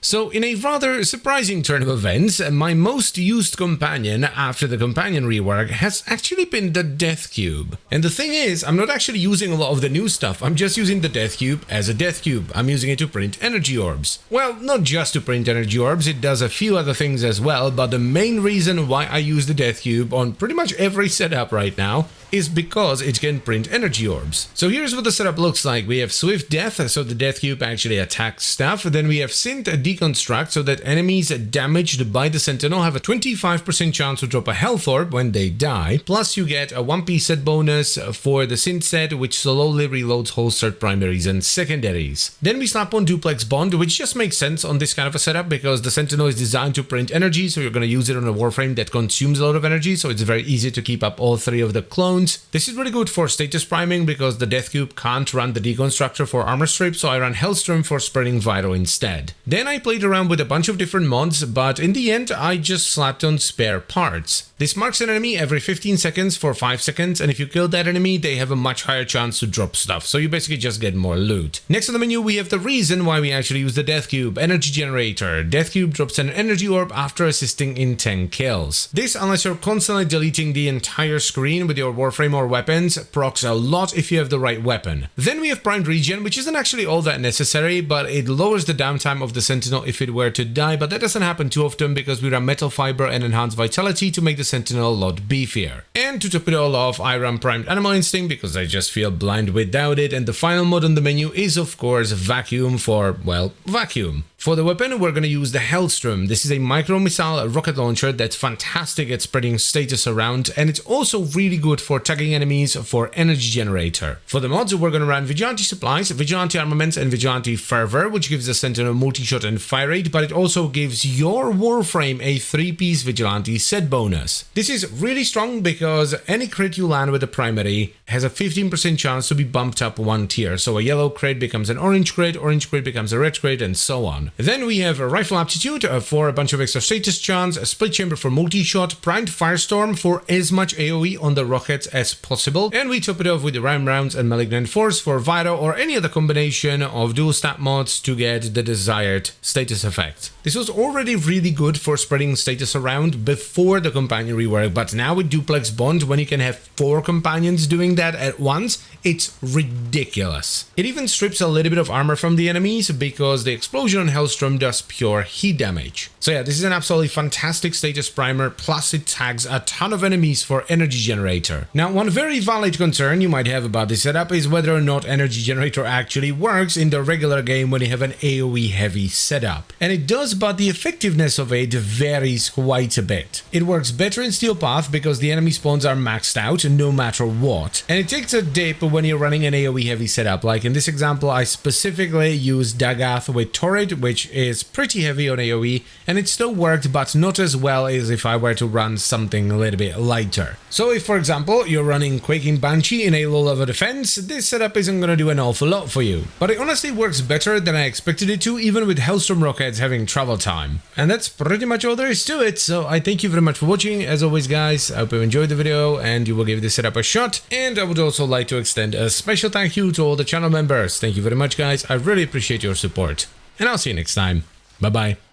So in a rather surprising turn of events, my most used companion after the companion rework has actually been the Dethcube. And the thing is, I'm not actually using a lot of the new stuff, I'm just using the Dethcube as a Dethcube. I'm using it to print energy orbs. Well, not just to print energy orbs, it does a few other things as well, but the main reason why I use the Dethcube on pretty much every setup right now is because it can print energy orbs. So here's what the setup looks like. We have Swift Death, so the Dethcube actually attacks stuff. Then we have Synth Deconstruct, so that enemies damaged by the Sentinel have a 25% chance to drop a health orb when they die. Plus you get a 1-piece set bonus for the Synth set, which slowly reloads holstered primaries and secondaries. Then we slap on Duplex Bond, which just makes sense on this kind of a setup because the Sentinel is designed to print energy, so you're going to use it on a Warframe that consumes a lot of energy, so it's very easy to keep up all three of the clones. This is really good for status priming because the Dethcube can't run the Deconstructor for armor strip, so I ran Hellstorm for spreading Vital instead. Then I played around with a bunch of different mods, but in the end I just slapped on spare parts. This marks an enemy every 15 seconds for 5 seconds, and if you kill that enemy, they have a much higher chance to drop stuff, so you basically just get more loot. Next on the menu, we have the reason why we actually use the Dethcube, Energy Generator. Dethcube drops an energy orb after assisting in 10 kills. This, unless you're constantly deleting the entire screen with your Warframe or weapons, procs a lot if you have the right weapon. Then we have Primed Regen, which isn't actually all that necessary, but it lowers the downtime of the Sentinel if it were to die, but that doesn't happen too often because we run Metal Fiber and Enhanced Vitality to make the Sentinel a lot beefier. And to top it all off, I run Primed Animal Instinct because I just feel blind without it, and the final mod on the menu is of course Vacuum for, well, vacuum. For the weapon, we're going to use the Hellstorm. This is a micro-missile rocket launcher that's fantastic at spreading status around, and it's also really good for tagging enemies for Energy Generator. For the mods, we're going to run Vigilante Supplies, Vigilante Armaments, and Vigilante Fervor, which gives the Sentinel multi-shot and fire rate, but it also gives your Warframe a 3-piece Vigilante set bonus. This is really strong because any crit you land with a primary has a 15% chance to be bumped up 1 tier, so a yellow crit becomes an orange crit becomes a red crit, and so on. Then we have a Rifle Aptitude for a bunch of extra status chance, a Split Chamber for multi-shot, Primed Firestorm for as much AoE on the rockets as possible, and we top it off with the Ram Rounds and Malignant Force for Vital or any other combination of dual stat mods to get the desired status effect. This was already really good for spreading status around before the companion rework, but now with Duplex Bond, when you can have 4 companions doing that at once, it's ridiculous. It even strips a little bit of armor from the enemies because the explosion on Hellstorm does pure heat damage. So yeah, this is an absolutely fantastic status primer, plus it tags a ton of enemies for Energy Generator. Now, one very valid concern you might have about this setup is whether or not Energy Generator actually works in the regular game when you have an AoE heavy setup. And it does, but the effectiveness of it varies quite a bit. It works better in Steel Path because the enemy spawns are maxed out no matter what. And it takes a dip when you're running an AoE heavy setup. Like in this example, I specifically used Dagath with Torrid, which is pretty heavy on AoE, and it still worked, but not as well as if I were to run something a little bit lighter. So if, for example, you're running Quaking Banshee in a low level defense, this setup isn't gonna do an awful lot for you. But it honestly works better than I expected it to, even with Hellstorm rockets having travel time. And that's pretty much all there is to it, so I thank you very much for watching. As always guys, I hope you enjoyed the video and you will give this setup a shot, and I would also like to extend a special thank you to all the channel members. Thank you very much guys, I really appreciate your support. And I'll see you next time. Bye bye.